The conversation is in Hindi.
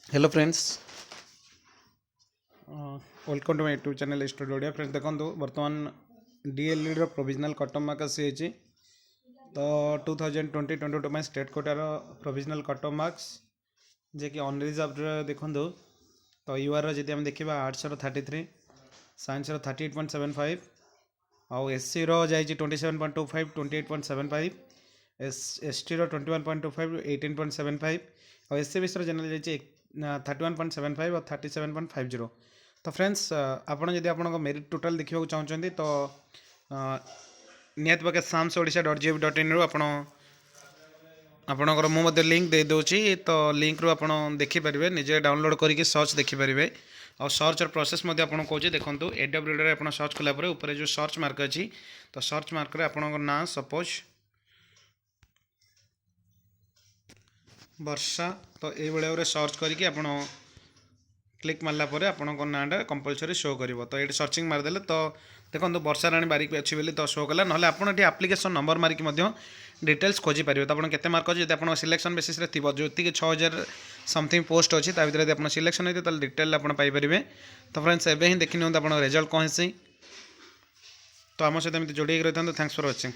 Hello friends, welcome to my YouTube channel studio Odia. Friends देखो बर्तमान डीएलई प्रोविजनल कटअफ मार्क आसी तो 2020-22 में स्टेट कोटार प्रोविजनल कटअफ मार्क्स जे कि अनरिजर्व देखो तो यूआर जी आम देखा आर्ट्स 33, साइंस 38.75 आउ एससी रही 27.25 28.75, एस टी 21.25 18.75 और एससी बीसी जनरल जाइए 31.75 और 37.50। तो फ्रेंड्स आपड़ जदि आप मेरिट टोटाल देखा चाहते तो निहत पके samsodisha.gov.in रू आपणकर मुझे लिंक दे दूची तो लिंक रू आप देखिपारे निजे डाउनलोड करके सर्च देखिपारे और सर्च प्रोसेस आपको कौन देखो एडब्ल्यूडी आप सर्च कलापर ऊपर जो सर्च मार्क अच्छी तो सर्च मार्क आपंकर ना सपोज वर्षा तो ये भाव सर्च करके आप क्लिक मारला आपंकर नाटा कंपलसरी शो कर तो ये सर्चिंग मारिदेले तो देखो वर्षा राणी बारिक अच्छी बोली तो शो कला ना आपड़ी आप्लिकेसन नंबर मारिक डिटेल्स खोजी पारे तो आपको केते मार्क अच्छे जब सिलेक्शन बेसिस थी जो 6000 समथिंग पोस्ट अच्छी भितर आप सिलेक्शन होती है डिटेल आप पाइपर। तो फ्रेंड्स एवं ही देखी नि आप रिजल्ट कौन है तो आम सहित जोड़ी रही था। Thanks for watching.